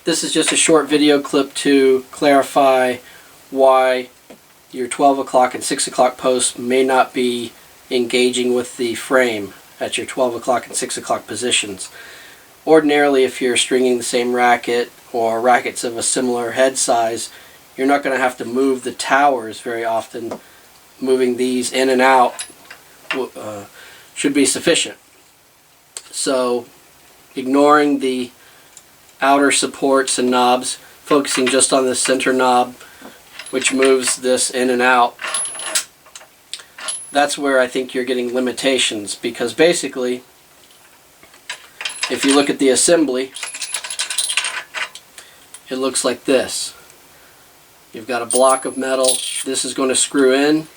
This is just a short video clip to clarify why your 12 o'clock and 6 o'clock posts may not be engaging with the frame at your 12 o'clock and 6 o'clock positions. Ordinarily, if you're stringing the same racket or rackets of a similar head size, you're not going to have to move the towers very often. Moving these in and out should be sufficient. So, ignoring the outer supports and knobs, focusing just on the center knob, which moves this in and out, that's where I think you're getting limitations, because basically, if you look at the assembly, it looks like this. You've got a block of metal. This is going to screw in,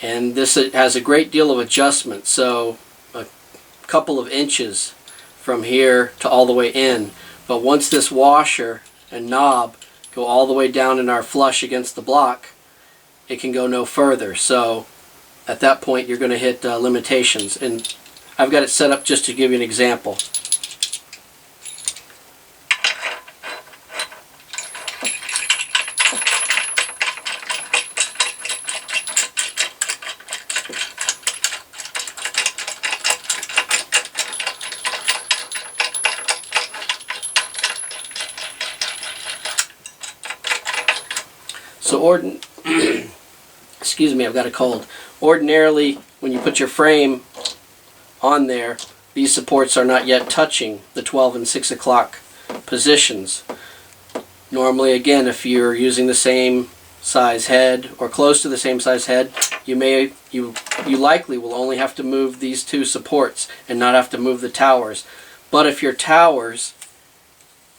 and this has a great deal of adjustment, so a couple of inches from here to all the way in. But once this washer and knob go all the way down and are flush against the block, it can go no further. So at that point you're going to hit limitations, and I've got it set up just to give you an example. So excuse me, I've got a cold. Ordinarily, when you put your frame on there, these supports are not yet touching the 12 and 6 o'clock positions. Normally, again, if you're using the same size head or close to the same size head, you likely will only have to move these two supports and not have to move the towers. But if your towers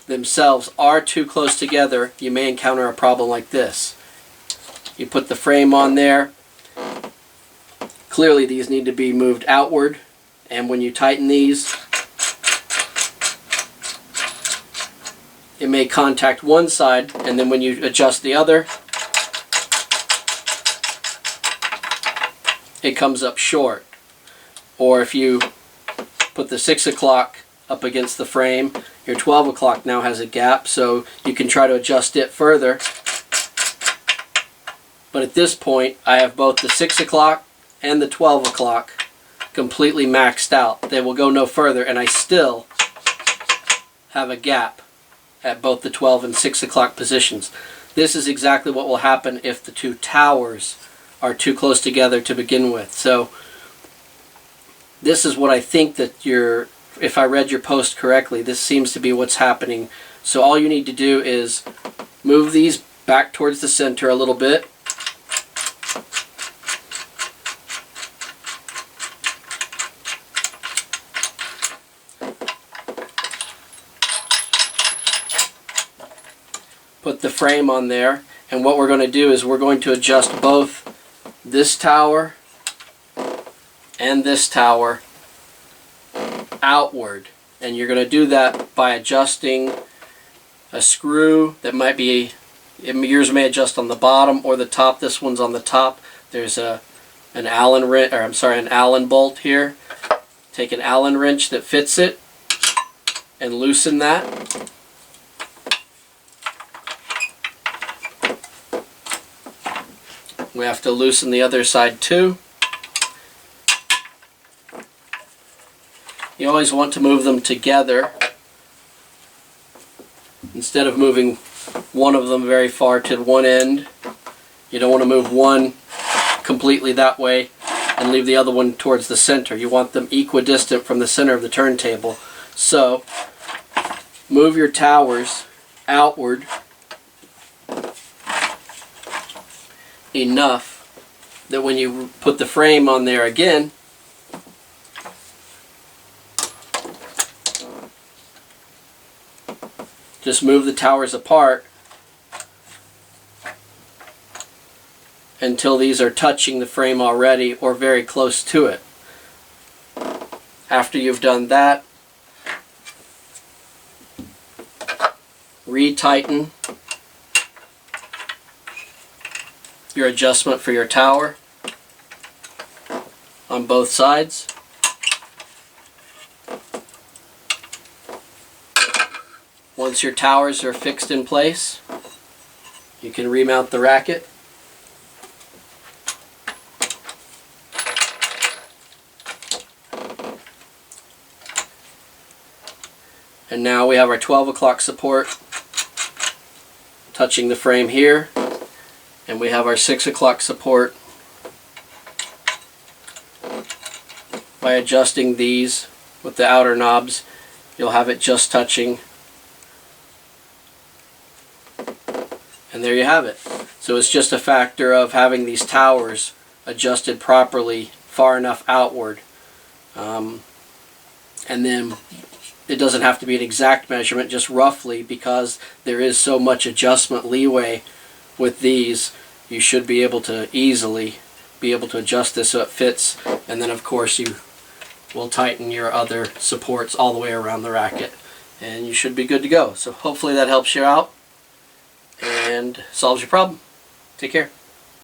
themselves are too close together, you may encounter a problem like this. You put the frame on there. Clearly these need to be moved outward, and when you tighten these, it may contact one side, and then when you adjust the other, it comes up short. Or if you put the 6 o'clock up against the frame, your 12 o'clock now has a gap, so you can try to adjust it further. But at this point, I have both the 6 o'clock and the 12 o'clock completely maxed out. They will go no further, and I still have a gap at both the 12 and 6 o'clock positions. This is exactly what will happen if the two towers are too close together to begin with. So this is what I think that if I read your post correctly, this seems to be what's happening. So all you need to do is move these back towards the center a little bit. Put the frame on there, and what we're going to do is we're going to adjust both this tower and this tower outward, and you're going to do that by adjusting a screw that might be, yours may adjust on the bottom or the top. This one's on the top. There's an Allen bolt here. Take an Allen wrench that fits it and loosen that. We have to loosen the other side too. You always want to move them together instead of moving one of them very far to one end. You don't want to move one completely that way and leave the other one towards the center. You want them equidistant from the center of the turntable. So move your towers outward enough that when you put the frame on there again, just move the towers apart until these are touching the frame already or very close to it. After you've done that, re-tighten your adjustment for your tower on both sides. Once your towers are fixed in place, you can remount the racket. And now we have our 12 o'clock support touching the frame here, and we have our 6 o'clock support. By adjusting these with the outer knobs, you'll have it just touching. And there you have it. So it's just a factor of having these towers adjusted properly far enough outward. And then it doesn't have to be an exact measurement, just roughly, because there is so much adjustment leeway with these. You should be able to easily be able to adjust this so it fits, and then of course you will tighten your other supports all the way around the racket, and you should be good to go. So hopefully that helps you out and solves your problem. Take care.